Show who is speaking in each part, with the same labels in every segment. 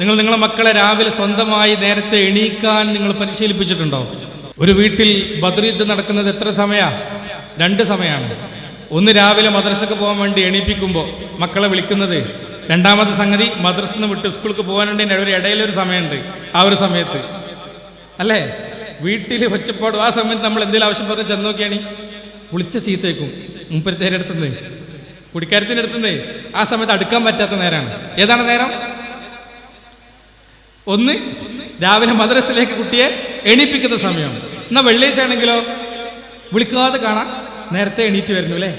Speaker 1: നിങ്ങൾ നിങ്ങളെ മക്കളെ രാവിലെ സ്വന്തമായി നേരത്തെ എണീക്കാൻ നിങ്ങൾ പരിശീലിപ്പിച്ചിട്ടുണ്ടോ? ഒരു വീട്ടിൽ ബദ്ർ യുദ്ധം നടക്കുന്നത് എത്ര സമയമാണ്? 2 സമയമാണ്. ഒന്ന് രാവിലെ മദ്രസക്ക് പോകാൻ വേണ്ടി എണീപ്പിക്കുമ്പോൾ മക്കളെ വിളിക്കുന്നത്. രണ്ടാമത്തെ സംഗതി മദ്രസ നിന്ന് വിട്ട് സ്കൂൾക്ക് പോകാനുണ്ടെങ്കിൽ ഒരു ഇടയിലൊരു സമയമുണ്ട്. ആ ഒരു സമയത്ത് അല്ലേ വീട്ടിൽ ഒച്ചപ്പാടും. ആ സമയത്ത് നമ്മൾ എന്തെങ്കിലും ആവശ്യം പറഞ്ഞ് ചെന്ന് നോക്കിയാണ് വിളിച്ച ചീത്തേക്കും മുപ്പത്തേരുടെ അടുത്തുനിന്ന്, കുടിക്കാരത്തിൻ്റെ അടുത്തുനിന്ന്. ആ സമയത്ത് അടുക്കാൻ പറ്റാത്ത നേരമാണ്. ഏതാണ് നേരം? ഒന്ന് രാവിലെ മദ്രസയിലേക്ക് കുട്ടിയെ എണീപ്പിക്കുന്ന സമയം. എന്നാൽ വെള്ളിയാഴ്ച ആണെങ്കിലോ വിളിക്കാതെ കാണാം നേരത്തെ എണീറ്റ് വരുന്നു അല്ലേ?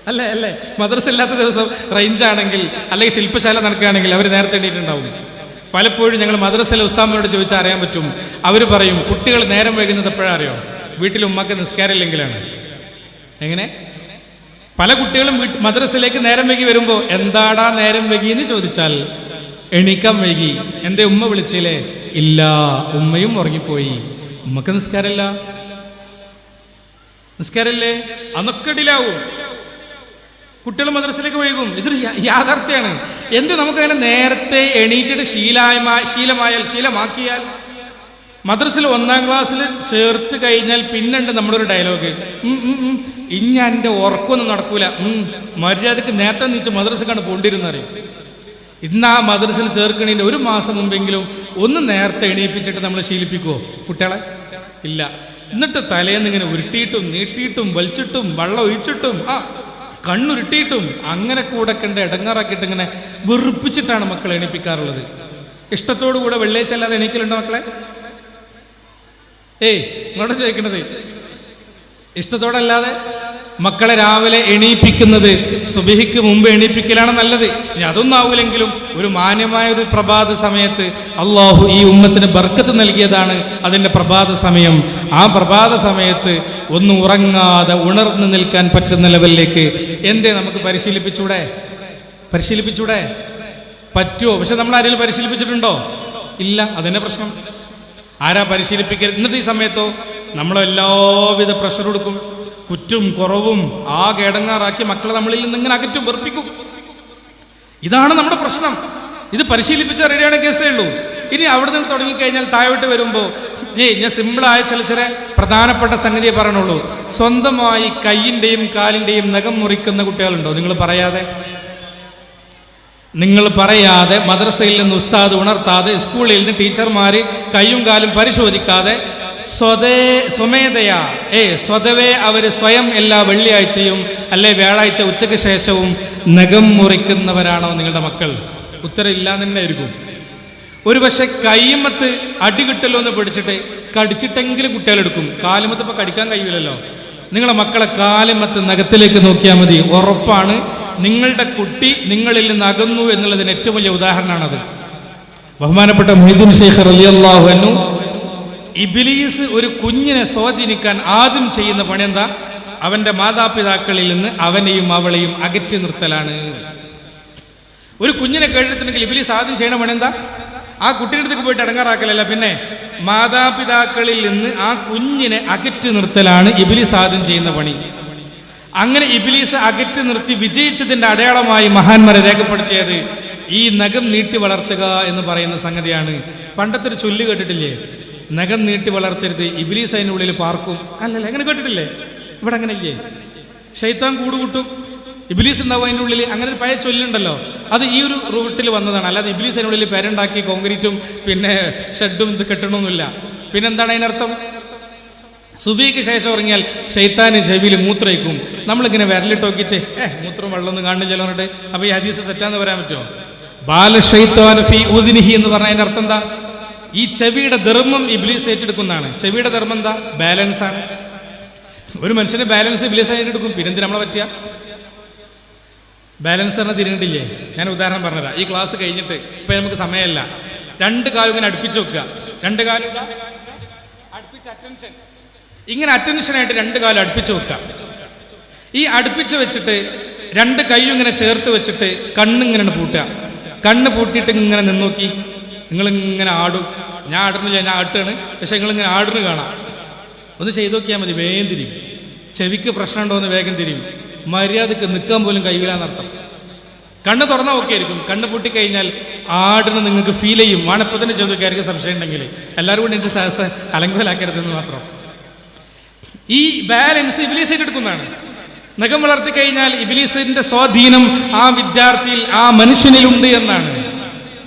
Speaker 1: അല്ലേ അല്ലേ മദ്രസ ഇല്ലാത്ത ദിവസം റേഞ്ചാണെങ്കിൽ അല്ലെങ്കിൽ ശില്പശാല നടക്കുകയാണെങ്കിൽ അവർ നേരത്തെ എണീറ്റുണ്ടാവും. പലപ്പോഴും ഞങ്ങൾ മദ്രസയിലെ ഉസ്താദിനോട് ചോദിച്ചാൽ അറിയാൻ പറ്റും. അവർ പറയും കുട്ടികൾ നേരം വൈകുന്നത് എപ്പോഴാണ് അറിയോ? വീട്ടിൽ ഉമ്മക്ക് നിസ്കാരമില്ലെങ്കിലാണ്. എങ്ങനെ? പല കുട്ടികളും മദ്രസയിലേക്ക് നേരം വൈകി വരുമ്പോൾ എന്താടാ നേരം വൈകി എന്ന് ചോദിച്ചാൽ എണീക്കാൻ വൈകി. എന്റെ ഉമ്മ വിളിച്ചില്ലേ? ഇല്ല, ഉമ്മയും ഉറങ്ങിപ്പോയി. ഉമ്മക്ക് നിസ്കാരമില്ലേ? അന്നൊക്കെടിലാവും. കുട്ടികൾ മദ്രസയിലേക്ക് വൈകും. ഇതൊരു യാഥാർത്ഥ്യമാണ്. എന്ത് നമുക്കങ്ങനെ നേരത്തെ എണീറ്റിട്ട് ശീലമാക്കിയാൽ മദ്രസയിൽ 1-ാം ക്ലാസ്സിൽ ചേർത്ത് കഴിഞ്ഞാൽ പിന്നുണ്ട് നമ്മുടെ ഒരു ഡയലോഗ്. ഇനി എൻ്റെ ഉറക്കമൊന്നും നടക്കൂല, മര്യാദക്ക് നേരത്തെ നീച്ച് മദ്രസക്കാണ് പോണ്ടിരുന്നറിയും. ഇന്ന് ആ മദ്രസയിൽ ചേർക്കണതിൻ്റെ 1 മാസം മുമ്പെങ്കിലും ഒന്ന് നേരത്തെ എണീപ്പിച്ചിട്ട് നമ്മൾ ശീലിപ്പിക്കുമോ കുട്ടികളെ? ഇല്ല. എന്നിട്ട് തലേന്ന് ഇങ്ങനെ ഉരുട്ടിയിട്ടും നീട്ടിയിട്ടും വലിച്ചിട്ടും വെള്ളം ഒഴിച്ചിട്ടും കണ്ണുരുട്ടിയിട്ടും അങ്ങനെ കൂടെ കണ്ട് ഇടങ്ങാറാക്കിയിട്ട് ഇങ്ങനെ വെറുപ്പിച്ചിട്ടാണ് മക്കളെ എണീപ്പിക്കാറുള്ളത്. ഇഷ്ടത്തോടു കൂടെ വെള്ളിയാഴ്ച അല്ലാതെ എണീക്കലുണ്ടോ മക്കളെ? ഇങ്ങോട്ട് ചോദിക്കണത് ഇഷ്ടത്തോടെ അല്ലാതെ മക്കളെ രാവിലെ എണീപ്പിക്കുന്നത് സുബഹിക്ക് മുമ്പ് എണീപ്പിക്കലാണ് നല്ലത്. ഇനി അതൊന്നും ആവൂലെങ്കിലും ഒരു മാന്യമായ ഒരു പ്രഭാത സമയത്ത് അള്ളാഹു ഈ ഉമ്മത്തിന് ബർക്കത്ത് നൽകിയതാണ് അതിൻ്റെ പ്രഭാത സമയം. ആ പ്രഭാത സമയത്ത് ഒന്നും ഉറങ്ങാതെ ഉണർന്നു നിൽക്കാൻ പറ്റുന്ന ലെവലിലേക്ക് എന്തേ നമുക്ക് പരിശീലിപ്പിച്ചൂടെ? പറ്റുമോ? പക്ഷെ നമ്മൾ ആരെങ്കിലും പരിശീലിപ്പിച്ചിട്ടുണ്ടോ? ഇല്ല. അതന്നെ പ്രശ്നം. ആരാ പരിശീലിപ്പിക്കരുത്? എന്നിട്ട് ഈ സമയത്തോ നമ്മളെല്ലാവിധ പ്രഷർ കൊടുക്കും, കുറ്റും കുറവും ആകെ ഇടങ്ങാറാക്കി മക്കളെ നമ്മളിൽ നിന്ന് ഇങ്ങനെ അകറ്റും, വെറുപ്പിക്കും. ഇതാണ് നമ്മുടെ പ്രശ്നം. ഇത് പരിശീലിപ്പിച്ച റെഡിയാണ് കേസേ ഉള്ളൂ. ഇനി അവിടെ നിന്ന് തുടങ്ങിക്കഴിഞ്ഞാൽ താഴോട്ട് വരുമ്പോൾ ഞാൻ സിമ്പിളായ ചില പ്രധാനപ്പെട്ട സംഗതിയെ പറയണുള്ളൂ. സ്വന്തമായി കൈയിൻ്റെയും കാലിൻ്റെയും നഖം മുറിക്കുന്ന കുട്ടികളുണ്ടോ? നിങ്ങൾ പറയാതെ മദ്രസയിൽ നിന്ന് ഉസ്താദ് ഉണർത്താതെ സ്കൂളിൽ നിന്ന് ടീച്ചർമാർ കൈയും കാലും പരിശോധിക്കാതെ സ്വതവേ അവർ സ്വയം എല്ലാ വെള്ളിയാഴ്ചയും അല്ലെ വ്യാഴാഴ്ച ഉച്ചയ്ക്ക് ശേഷവും നഖം മുറിക്കുന്നവരാണോ നിങ്ങളുടെ മക്കൾ? ഉത്തരം ഇല്ല തന്നെ ആയിരിക്കും. ഒരു പക്ഷെ കൈമത്ത് അടി കിട്ടല്ലോ എന്ന് പിടിച്ചിട്ട് കടിച്ചിട്ടെങ്കിലും കുട്ടികളെടുക്കും. കാലുമത്ത് ഇപ്പൊ കടിക്കാൻ കഴിയില്ലല്ലോ. നിങ്ങളെ മക്കളെ കാലുമത്ത് നഖത്തിലേക്ക് നോക്കിയാൽ മതി, ഉറപ്പാണ് നിങ്ങളുടെ കുട്ടി നിങ്ങളിൽ നിന്ന് അകന്നു എന്നുള്ളതിന് ഏറ്റവും വലിയ ഉദാഹരണമാണത്. ബഹുമാനപ്പെട്ട മുഹ്യിദ്ദീൻ ശൈഖ് റളിയല്ലാഹു അൻഹു, ഇബ്ലീസ് ഒരു കുഞ്ഞിനെ സ്വാധീനിക്കാൻ ആദ്യം ചെയ്യുന്ന പണി എന്താ? അവന്റെ മാതാപിതാക്കളിൽ നിന്ന് അവനെയും അവളെയും അകറ്റി നിർത്തലാണ്. ഒരു കുഞ്ഞിനെ കേട്ടിട്ടുണ്ടെങ്കിൽ ഇബ്ലീസ് ആദ്യം ചെയ്യണ പണി എന്താ? ആ കുട്ടിയുടെ അടുത്തേക്ക് പോയിട്ട് അടങ്ങാറാക്കലല്ല, പിന്നെ മാതാപിതാക്കളിൽ നിന്ന് ആ കുഞ്ഞിനെ അകറ്റി നിർത്തലാണ് ഇബ്ലീസ് ആദ്യം ചെയ്യുന്ന പണി. അങ്ങനെ ഇബ്ലീസ് അകറ്റി നിർത്തി വിജയിച്ചതിന്റെ അടയാളമായി മഹാന്മാരെ രേഖപ്പെടുത്തിയത് ഈ നഖം നീട്ടി വളർത്തുക എന്ന് പറയുന്ന സംഗതിയാണ്. പണ്ടത്തെ ഒരു ചൊല്ല് കേട്ടിട്ടില്ലേ? നഖം നീട്ടി വളർത്തരുത്, ഇബ്ലീസ് അതിനുള്ളിൽ പാർക്കും. അല്ലല്ല, അങ്ങനെ കേട്ടിട്ടില്ലേ? ഇവിടെ അങ്ങനെ ഇല്ലേ? ശൈത്താൻ കൂടുകൂട്ടും, ഇബ്ലീസ് ഉണ്ടാവും അതിൻ്റെ ഉള്ളിൽ. അങ്ങനെ ഒരു പഴയ ചൊല്ലുണ്ടല്ലോ, അത് ഈ ഒരു റൂട്ടിൽ വന്നതാണ്. അല്ലാതെ ഇബ്ലീസ് അതിനുള്ളിൽ പെരണ്ടാക്കി കോൺക്രീറ്റും പിന്നെ ഷെഡും ഇത് കെട്ടണമെന്നില്ല. പിന്നെന്താണ് അതിനർത്ഥം? സുബഹിക്ക് ശേഷം ഉറങ്ങിയാൽ ശൈത്താന് ചെവിയിൽ മൂത്രയിക്കും. നമ്മളിങ്ങനെ വിരലിട്ട് നോക്കിയിട്ട് മൂത്രം വെള്ളമൊന്നും കാണില്ലല്ലോ പറഞ്ഞിട്ട് അപ്പൊ ഈ ഹദീസ് തെറ്റാന്ന് പറയാൻ പറ്റുമോ? ബാലശൈത്താൻ ഫീ ഉദ്നിഹി എന്ന് പറഞ്ഞ അതിന്റെ അർത്ഥം എന്താ? ഈ ചെവിയുടെ ധർമ്മം ഇബ്ലീസ് ഏറ്റെടുക്കുന്നതാണ്. ചെവിയുടെ ധർമ്മം എന്താ? ബാലൻസ് ആണ്. ഒരു മനുഷ്യന്റെ ബാലൻസ് ഇബ്ലീസ് ഏറ്റെടുക്കും. പിന്നെന്തിന് നമ്മളെ പറ്റിയ ബാലൻസ് പറഞ്ഞാൽ തിരിഞ്ഞിട്ടില്ലേ? ഞാൻ ഉദാഹരണം പറഞ്ഞുതരാം. ഈ ക്ലാസ് കഴിഞ്ഞിട്ട് ഇപ്പൊ നമുക്ക് സമയമല്ല, 2 കാലും ഇങ്ങനെ അടുപ്പിച്ച് വെക്കുക. 2 കാലും അടുപ്പിച്ച് അറ്റൻഷൻ, ഇങ്ങനെ അറ്റൻഷനായിട്ട് 2 കാലും അടുപ്പിച്ച് വെക്കുക. ഈ അടുപ്പിച്ച് വെച്ചിട്ട് 2 കൈയും ഇങ്ങനെ ചേർത്ത് വെച്ചിട്ട് കണ്ണിങ്ങനെ പൂട്ടുക. കണ്ണ് പൂട്ടിയിട്ട് ഇങ്ങനെ നിന്നോക്കി. നിങ്ങളിങ്ങനെ ആടും. ഞാൻ ആടുന്നില്ല, ഞാൻ ആട്ടാണ്, പക്ഷെ നിങ്ങളിങ്ങനെ ആടുന്നു കാണാം. ഒന്ന് ചെയ്ത് നോക്കിയാൽ മതി, വേഗം തിരിയും. ചെവിക്ക് പ്രശ്നം ഉണ്ടോ എന്ന് വേഗം തിരിയും. മര്യാദക്ക് നിൽക്കാൻ പോലും കഴിയില്ലാന്നർത്ഥം. കണ്ണ് തുറന്നാൽ ഓക്കെ ആയിരിക്കും. കണ്ണ് പൂട്ടിക്കഴിഞ്ഞാൽ ആടിന് നിങ്ങൾക്ക് ഫീൽ ചെയ്യും. വാണപ്പത്തിന് ചോദിക്കാർക്ക് സംശയം ഉണ്ടെങ്കിൽ എല്ലാവരും കൂടി എൻ്റെ സഹസ അലങ്കോലാക്കരുതെന്ന് മാത്രം. ഈ ബാലൻസ് ഇബ്ലീസ് ഏറ്റെടുക്കുന്നതാണ്. നഖം വളർത്തി കഴിഞ്ഞാൽ ഇബ്ലീസിന്റെ സ്വാധീനം ആ വിദ്യാർത്ഥിയിൽ, ആ മനുഷ്യനിലുണ്ട് എന്നാണ്.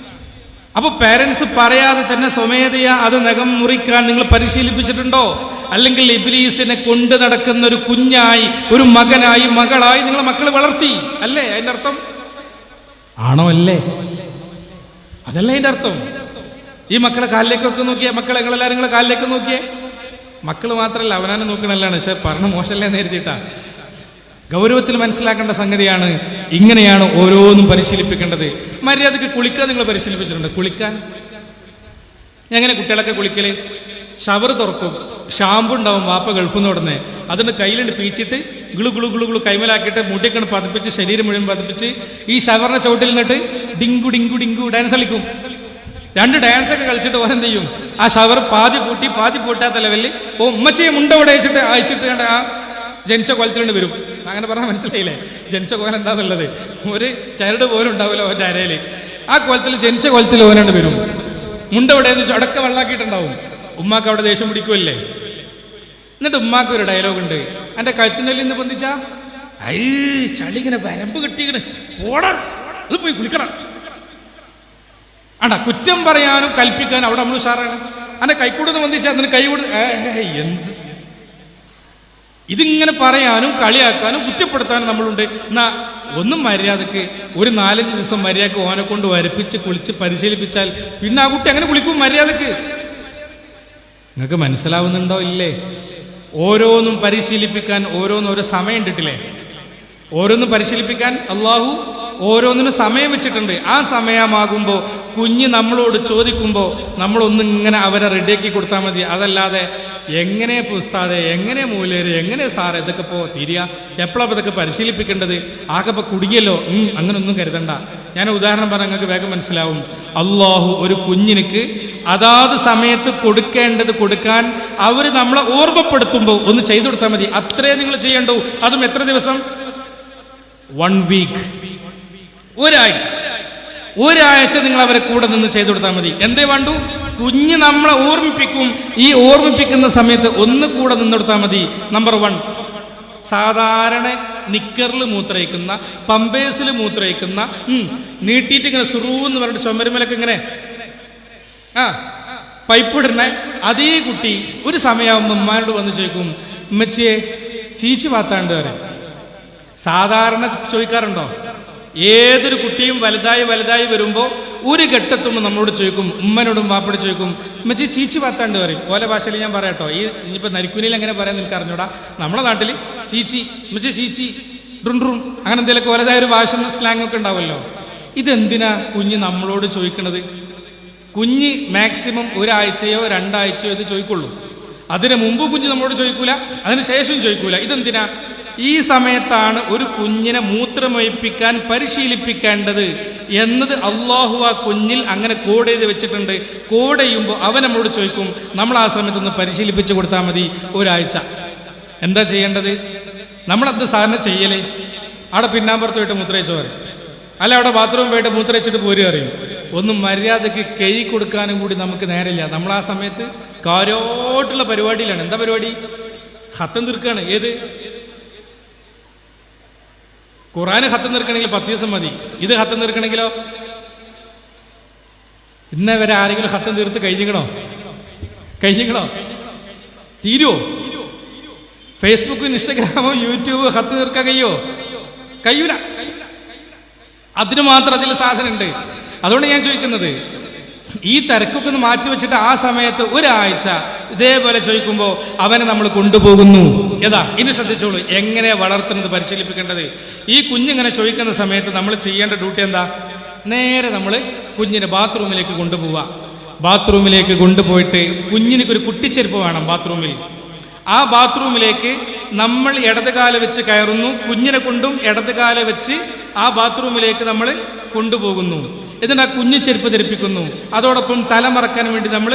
Speaker 1: അപ്പൊ പാരന്റ്സ് പറയാതെ തന്നെ സ്വമേധയാ അത് നഖം മുറിക്കാൻ നിങ്ങൾ പരിശീലിപ്പിച്ചിട്ടുണ്ടോ? അല്ലെങ്കിൽ ഇബ്ലീസിനെ കൊണ്ട് നടക്കുന്ന ഒരു കുഞ്ഞായി, ഒരു മകനായി, മകളായി നിങ്ങളെ മക്കളെ വളർത്തി അല്ലേ അതിന്റെ അർത്ഥം? ആണോ അല്ലേ? അതല്ലേ അതിന്റെ അർത്ഥം. ഈ മക്കളെ കാലിലേക്കൊക്കെ നോക്കിയേ, മക്കളെ നിങ്ങളെല്ലാവരും നിങ്ങളെ കാലിലേക്ക് നോക്കിയേ. മക്കൾ മാത്രമല്ല അവനാനെ നോക്കണല്ലാണ്. പക്ഷെ പറഞ്ഞ മോശമല്ലേ നേരിട്ടാ. ഗൗരവത്തിൽ മനസ്സിലാക്കേണ്ട സംഗതിയാണ്. ഇങ്ങനെയാണ് ഓരോന്നും പരിശീലിപ്പിക്കേണ്ടത്. മര്യാദക്ക് കുളിക്കാൻ നിങ്ങൾ പരിശീലിപ്പിച്ചിട്ടുണ്ട്. കുളിക്കാൻ എങ്ങനെ കുട്ടികളൊക്കെ കുളിക്കല്? ഷവർ തുറക്കും, ഷാമ്പു ഉണ്ടാവും, വാപ്പ ഗൾഫിൽ നിന്ന് ഉടനെ അതിന് കയ്യിലുണ്ട് പീച്ചിട്ട് ഗുളു ഗുളു ഗുളു ഗുളു കൈമലാക്കിയിട്ട് മുടിയൊക്കെ പതിപ്പിച്ച് ശരീരം മുഴുവൻ പതിപ്പിച്ച് ഈ ഷവറിന്റെ ചുവട്ടിൽ നിന്നിട്ട് ഡിങ്കു ഡിങ്കു ഡിങ്കു ഡാൻസ് കളിക്കും. 2 ഡാൻസൊക്കെ കളിച്ചിട്ട് ഓരെന്ത് ചെയ്യും? ആ ഷവർ പാതി പൂട്ടാത്ത ലെവലിൽ ഉമ്മച്ചയെ മുണ്ട ഉടയിച്ചിട്ട് അയച്ചിട്ട് ആ ജനിച്ച കോലത്തിലുണ്ട് വരും. അങ്ങനെ പറഞ്ഞാൽ മനസ്സിലായില്ലേ ജനിച്ച കോലം എന്താന്നുള്ളത്? ഒരു ചരട് പോലും ഉണ്ടാവില്ല ഓൻ്റെ അരയില്. ആ കോലത്തിൽ ജനിച്ച കോലത്തിൽ ഓനാണ്ട് വരും. മുണ്ട ഉടയെന്ന് വെച്ചാൽ അടക്ക വെള്ളാക്കിയിട്ടുണ്ടാവും. ഉമ്മാക്ക് അവിടെ ദേഷ്യം പിടിക്കുമല്ലേ. എന്നിട്ട് ഉമ്മാക്ക് ഒരു ഡയലോഗ് ഉണ്ട്. എൻ്റെ കഴുത്തിനെല്ലിൽ നിന്ന് പൊന്തിച്ചാ ചളി ഇങ്ങനെ വരമ്പ് കെട്ടിക്കണ് ഓടാൻ അത് പോയി കുളിക്കണം. ആണ്ടാ കുറ്റം പറയാനും കൽപ്പിക്കാനും അവിടെ നമ്മൾ ഉഷാറാണ്. എൻ്റെ കൈക്കൂടുന്ന് പൊന്തിച്ചാൽ അതിന് കൈ കൊടു എന്ത് ഇതിങ്ങനെ പറയാനും കളിയാക്കാനും കുറ്റപ്പെടുത്താനും നമ്മളുണ്ട്. എന്നാ ഒന്നും മര്യാദക്ക് ഒരു 4-5 ദിവസം മര്യാദക്ക് ഓനെ കൊണ്ട് വരപ്പിച്ച് കുളിച്ച് പരിശീലിപ്പിച്ചാൽ പിന്നെ ആ കുട്ടി അങ്ങനെ കുളിക്കും മര്യാദക്ക്. നിങ്ങൾക്ക് മനസ്സിലാവുന്നുണ്ടോ ഇല്ലേ? ഓരോന്നും പരിശീലിപ്പിക്കാൻ ഓരോ സമയം ഇട്ടിട്ടില്ലേ? ഓരോന്നും പരിശീലിപ്പിക്കാൻ അള്ളാഹു ഓരോന്നിനും സമയം വെച്ചിട്ടുണ്ട്. ആ സമയമാകുമ്പോൾ കുഞ്ഞ് നമ്മളോട് ചോദിക്കുമ്പോൾ നമ്മളൊന്നിങ്ങനെ അവരെ റെഡിയാക്കി കൊടുത്താൽ മതി. അതല്ലാതെ എങ്ങനെ ഉസ്താദെ, എങ്ങനെ മൂലേര്, എങ്ങനെ സാറ് ഇതൊക്കെ ഇപ്പോൾ തിരിയാ, എപ്പോഴാണ് ഇതൊക്കെ പരിശീലിപ്പിക്കേണ്ടത്? ആകെ ഇപ്പോൾ കുടുങ്ങിയല്ലോ. അങ്ങനൊന്നും കരുതണ്ട. ഞാൻ ഉദാഹരണം പറഞ്ഞാൽ നിങ്ങൾക്ക് വേഗം മനസ്സിലാവും. അള്ളാഹു ഒരു കുഞ്ഞിനിക്ക് അതാത് സമയത്ത് കൊടുക്കേണ്ടത് കൊടുക്കാൻ അവർ നമ്മളെ ഓർമ്മപ്പെടുത്തുമ്പോൾ ഒന്ന് ചെയ്തു കൊടുത്താൽ മതി. അത്രേ നിങ്ങൾ ചെയ്യണ്ടോ. അതും എത്ര ദിവസം? 1 വീക്ക്, ഒരാഴ്ച നിങ്ങൾ അവരെ കൂടെ നിന്ന് ചെയ്തു കൊടുത്താൽ മതി. എന്തേ വേണ്ടു? കുഞ്ഞ് നമ്മളെ ഓർമ്മിപ്പിക്കും. ഈ ഓർമ്മിപ്പിക്കുന്ന സമയത്ത് ഒന്ന് കൂടെ നിന്നെടുത്താൽ മതി. നമ്പർ 1, സാധാരണ നിക്കറിൽ മൂത്രയിക്കുന്ന, പമ്പേഴ്സിൽ മൂത്രയിക്കുന്ന, നീട്ടിയിട്ട് ഇങ്ങനെ സുറൂന്ന് പറഞ്ഞിട്ട് ചുമരുമലൊക്കെ ഇങ്ങനെ പൈപ്പ് ഇടുന്ന അതേ കുട്ടി ഒരു സമയമാകുമ്പോൾ ഉമ്മാനോട് വന്ന് ചോദിക്കും, ഉമ്മച്ചിയെ ചീച്ചി പാത്താണ്ട് വരെ. സാധാരണ ചോദിക്കാറുണ്ടോ? ഏതൊരു കുട്ടിയും വലുതായി വരുമ്പോൾ ഒരു ഘട്ടത്തുമ്പോൾ നമ്മളോട് ചോദിക്കും, ഉമ്മനോടും വാപ്പയോട് ചോദിക്കും, ഉമ്മച്ചി ചീച്ചി പാത്താണ്ട് പറയും. ഓല ഭാഷയിൽ ഞാൻ പറയാട്ടോ. ഈ ഇനിയിപ്പോൾ നരിക്കുനിയിൽ എങ്ങനെ പറയാൻ നിനക്ക് അറിഞ്ഞൂടാ. നമ്മുടെ നാട്ടിൽ ചീച്ചി, ഉമ്മച്ചി ചീച്ചി, ഡ്രുൺ അങ്ങനെ എന്തെങ്കിലുമൊക്കെ വലുതായ ഒരു ഭാഷ സ്ലാങ് ഒക്കെ ഉണ്ടാവുമല്ലോ. ഇതെന്തിനാ കുഞ്ഞ് നമ്മളോട് ചോദിക്കണത്? കുഞ്ഞ് മാക്സിമം 1 ആഴ്ചയോ 2 ആഴ്ചയോ ഇത് ചോദിക്കുള്ളൂ. അതിന് മുമ്പ് കുഞ്ഞ് നമ്മളോട് ചോദിക്കൂല, അതിന് ശേഷം ചോദിക്കൂല. ഇതെന്തിനാ? ഈ സമയത്താണ് ഒരു കുഞ്ഞിനെ മൂത്രമൊഴിപ്പിക്കാൻ പരിശീലിപ്പിക്കേണ്ടത് എന്നത് അള്ളാഹു ആ കുഞ്ഞിൽ അങ്ങനെ കോഡ് ചെയ്ത് വെച്ചിട്ടുണ്ട്. കോഡ് ചെയ്യുമ്പോൾ അവൻ നമ്മളോട് ചോദിക്കും, നമ്മൾ ആ സമയത്തൊന്ന് പരിശീലിപ്പിച്ച് കൊടുത്താൽ മതി 1 ആഴ്ച. എന്താ ചെയ്യേണ്ടത്? നമ്മളെന്ത് സാധാരണ ചെയ്യലേ? അവിടെ പിന്നാമ്പുറത്ത് പോയിട്ട് മൂത്രയിച്ചു പറയും, അല്ല അവിടെ ബാത്റൂം പോയിട്ട് മൂത്രയിച്ചിട്ട് പോരുക അറിയും. ഒന്നും മര്യാദക്ക് കഴുകി കൊടുക്കാനും കൂടി നമുക്ക് നേരമില്ല. നമ്മൾ ആ സമയത്ത് കാര്യമായിട്ടുള്ള പരിപാടിയിലാണ്. എന്താ പരിപാടി? ഹത്തം തീർക്കാണ്. ഏത്? ഖുർആന് ഹത്തം തീർക്കണമെങ്കിൽ 10 ദിവസം മതി. ഇത് ഹത്തം തീർക്കണമെങ്കിലോ ഇന്നേ വരെ ആരെങ്കിലും ഹത്തം തീർത്ത് കഴിഞ്ഞിക്കണോ? തീരുവോ? ഫേസ്ബുക്കും ഇൻസ്റ്റഗ്രാമും യൂട്യൂബ് ഹത്ത് തീർക്കാൻ കഴിയൂല. അതിന് മാത്രം അതിൽ സാധനം ഉണ്ട്. അതുകൊണ്ട് ഞാൻ ചോദിക്കുന്നത്, ഈ തിരക്കൊക്കെ ഒന്ന് മാറ്റി വെച്ചിട്ട് ആ സമയത്ത് 1 ആഴ്ച ഇതേപോലെ ചോദിക്കുമ്പോൾ അവനെ നമ്മൾ കൊണ്ടുപോകുന്നു. ഇനി ശ്രദ്ധിച്ചോളൂ, എങ്ങനെ വളർത്തുന്നത് പരിശീലിപ്പിക്കേണ്ടത്. ഈ കുഞ്ഞിങ്ങനെ ചോദിക്കുന്ന സമയത്ത് നമ്മൾ ചെയ്യേണ്ട ഡ്യൂട്ടി എന്താ? നേരെ നമ്മൾ കുഞ്ഞിനെ ബാത്റൂമിലേക്ക് കൊണ്ടുപോവുക. ബാത്റൂമിലേക്ക് കൊണ്ടുപോയിട്ട് കുഞ്ഞിനൊരു കുട്ടിച്ചെരുപ്പ് വേണം ബാത്റൂമിൽ. ആ ബാത്റൂമിലേക്ക് നമ്മൾ ഇടതുകാല വെച്ച് കയറുന്നു. കുഞ്ഞിനെ കൊണ്ടും ഇടതുകാല വെച്ച് ആ ബാത്റൂമിലേക്ക് നമ്മൾ കൊണ്ടുപോകുന്നു. എന്നിട്ട് ആ കുഞ്ഞു ചെരുപ്പ് ധരിപ്പിക്കുന്നു. അതോടൊപ്പം തല മറക്കാൻ വേണ്ടി നമ്മൾ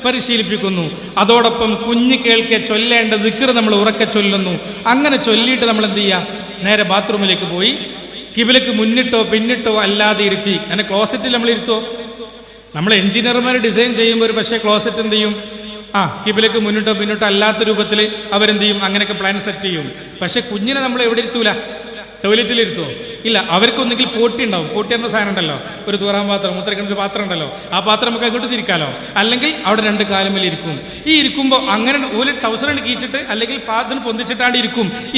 Speaker 1: പരിശീലിപ്പിക്കുന്നു. അതോടൊപ്പം കുഞ്ഞ് കേൾക്കെ ചൊല്ലേണ്ട ദിക്ർ നമ്മൾ ഉറക്കെ ചൊല്ലുന്നു. അങ്ങനെ ചൊല്ലിയിട്ട് നമ്മൾ എന്ത് ചെയ്യുക? നേരെ ബാത്റൂമിലേക്ക് പോയി കിബിലക്ക് മുന്നിട്ടോ പിന്നിട്ടോ അല്ലാതെ ഇരുത്തി. അങ്ങനെ ക്ലോസറ്റിൽ നമ്മൾ ഇരുത്തുവോ? നമ്മൾ എഞ്ചിനീയർമാർ ഡിസൈൻ ചെയ്യുമ്പോൾ ഒരു പക്ഷേ ക്ലോസറ്റ് എന്ത് ചെയ്യും? കിബിലക്ക് മുന്നിട്ടോ പിന്നിട്ടോ അല്ലാത്ത രൂപത്തിൽ അവരെന്ത് ചെയ്യും? അങ്ങനെയൊക്കെ പ്ലാൻ സെറ്റ് ചെയ്യും. പക്ഷെ കുഞ്ഞിനെ നമ്മൾ എവിടെ ഇരുത്തൂല? ടോയ്ലറ്റിൽ ഇരുത്തുവോ? ഇല്ല. അവർക്കൊന്നെങ്കിൽ പോട്ടി ഉണ്ടാവും. പോട്ടി എന്ന സാധനം ഉണ്ടല്ലോ, ഒരു തൂറാൻ പാത്രം, മൂത്രയ്ക്കുന്ന ഒരു പാത്രം ഉണ്ടല്ലോ, ആ പാത്രം നമുക്ക് അങ്ങോട്ട് തിരിക്കാലോ. അല്ലെങ്കിൽ അവിടെ രണ്ട് കാലുമേൽ ഇരിക്കും. ഈ ഇരിക്കുമ്പോൾ അങ്ങനെ ഒരു ടൗസറിന് കീച്ചിട്ട് അല്ലെങ്കിൽ പാത്തിന് പൊന്തിച്ചിട്ടാണ്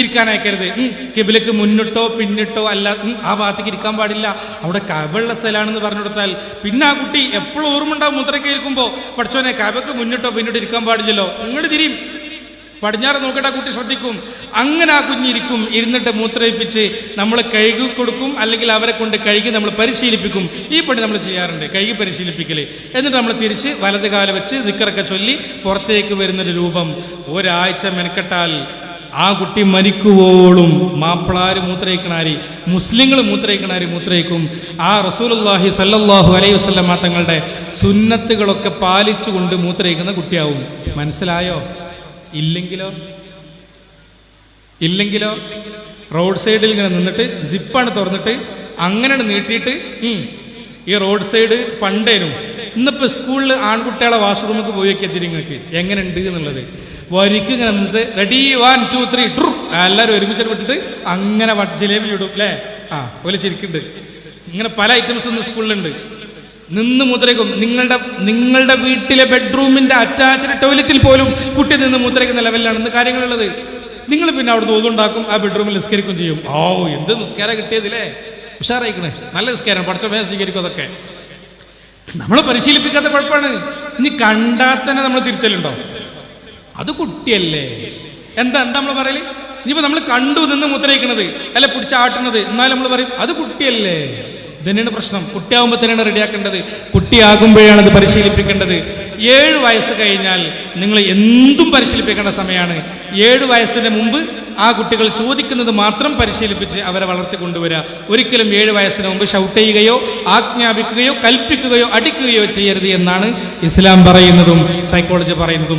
Speaker 1: ഇരിക്കാനയക്കരുത്. കിബിലക്ക് മുന്നിട്ടോ പിന്നിട്ടോ അല്ല, ആ ഭാഗത്തേക്ക് ഇരിക്കാൻ പാടില്ല, അവിടെ കബയുള്ള സ്ഥലമാണെന്ന് പറഞ്ഞു കൊടുത്താൽ പിന്നെ ആ കുട്ടി എപ്പോഴും ഓർമ്മ ഉണ്ടാവും. മൂത്രയ്ക്ക് ഇരിക്കുമ്പോൾ പഠിച്ചോനെ കബക്ക് മുന്നിട്ടോ പിന്നിട്ടോ ഇരിക്കാൻ പാടില്ലല്ലോ, ഇങ്ങോട്ട് തിരിയും. പടിഞ്ഞാറ് നോക്കിയിട്ട് ആ കുട്ടി ശ്രദ്ധിക്കും. അങ്ങനെ ആ കുഞ്ഞിരിക്കും. ഇരുന്നിട്ട് മൂത്രയിപ്പിച്ച് നമ്മൾ കഴുകി കൊടുക്കും, അല്ലെങ്കിൽ അവരെ കൊണ്ട് കഴുകി നമ്മൾ പരിശീലിപ്പിക്കും. ഈ പണി നമ്മൾ ചെയ്യാറുണ്ട്, കഴുകി പരിശീലിപ്പിക്കല്. എന്നിട്ട് നമ്മൾ തിരിച്ച് വലത് കാല് വെച്ച് ദിക്റൊക്കെ ചൊല്ലി പുറത്തേക്ക് വരുന്നൊരു രൂപം. ഒരാഴ്ച മെനക്കെട്ടാൽ ആ കുട്ടി മരിക്കുവോളും മാപ്പിളാര് മൂത്രയിക്കണാരി, മുസ്ലിങ്ങൾ മൂത്രയിക്കും. ആ റസൂലുള്ളാഹി സ്വല്ലല്ലാഹു അലൈഹി വസല്ലം തങ്ങളുടെ സുന്നത്തുകളൊക്കെ പാലിച്ചുകൊണ്ട് മൂത്രയിക്കുന്ന കുട്ടിയാവും. മനസ്സിലായോ? ഇല്ലെങ്കിലോ റോഡ് സൈഡിൽ ഇങ്ങനെ നിന്നിട്ട് സിപ്പാണ് തുറന്നിട്ട് അങ്ങനെ നീട്ടിയിട്ട് ഈ റോഡ് സൈഡ് പണ്ടേനും ഇന്നിപ്പോ സ്കൂളിൽ ആൺകുട്ടികളെ വാഷ്റൂമിലേക്ക് പോയി വെക്കിയ തിരിങ്ങൾക്ക് എങ്ങനെ ഉണ്ട് എന്നുള്ളത് വരിക്ക് ഇങ്ങനെ നിന്നിട്ട് റെഡി 1 2 3 ട്രൂ എല്ലാവരും ഒരുമിച്ചിട്ട് വിട്ടിട്ട് അങ്ങനെ ജിലേബി ഇടും അല്ലേ? ചിരിക്കുന്നുണ്ട്. ഇങ്ങനെ പല ഐറ്റംസ് ഇന്ന് സ്കൂളിലുണ്ട്. നിന്ന് മൂത്രയ്ക്കും. നിങ്ങളുടെ വീട്ടിലെ ബെഡ്റൂമിന്റെ അറ്റാച്ച്ഡ് ടോയ്ലറ്റിൽ പോലും കുട്ടി നിന്ന് മൂത്രയ്ക്കുന്ന ലെവലിലാണ് ഇന്ന് കാര്യങ്ങളുള്ളത്. നിങ്ങൾ പിന്നെ അവിടെ തോന്നുണ്ടാക്കും, ആ ബെഡ്റൂമിൽ നിസ്കരിക്കും ചെയ്യും. എന്ത് നിസ്കാരം കിട്ടിയതില്ലേ? ഉഷാറായിക്കണേ, നല്ല നിസ്കാരം, പഠിച്ച വേഗം സ്വീകരിക്കും. അതൊക്കെ നമ്മളെ പരിശീലിപ്പിക്കാത്ത കുഴപ്പമാണ്. ഇനി കണ്ടാൽ തന്നെ നമ്മൾ തിരുത്തലുണ്ടോ? അത് കുട്ടിയല്ലേ. എന്താ നമ്മൾ പറയല്? ഇനിയിപ്പോ നമ്മൾ കണ്ടു നിന്ന് മൂത്രയിക്കണത് അല്ലെ പിടിച്ചാട്ടുന്നത്, എന്നാലും നമ്മൾ പറയും അത് കുട്ടിയല്ലേ. ഇതന്നെയാണ് പ്രശ്നം. കുട്ടിയാകുമ്പോൾ തന്നെയാണ് റെഡിയാക്കേണ്ടത്. കുട്ടിയാകുമ്പോഴാണ് അത് പരിശീലിപ്പിക്കേണ്ടത്. 7 വയസ്സ് കഴിഞ്ഞാൽ നിങ്ങൾ എന്തും പരിശീലിപ്പിക്കേണ്ട സമയമാണ്. 7 വയസ്സിന് മുമ്പ് ആ കുട്ടികൾ ചോദിക്കുന്നത് മാത്രം പരിശീലിപ്പിച്ച് അവരെ വളർത്തിക്കൊണ്ടുവരിക. ഒരിക്കലും 7 വയസ്സിന് മുമ്പ് ഷൗട്ട് ചെയ്യുകയോ ആജ്ഞാപിക്കുകയോ കൽപ്പിക്കുകയോ അടിക്കുകയോ ചെയ്യരുത് എന്നാണ് ഇസ്ലാം പറയുന്നതും സൈക്കോളജി പറയുന്നതും.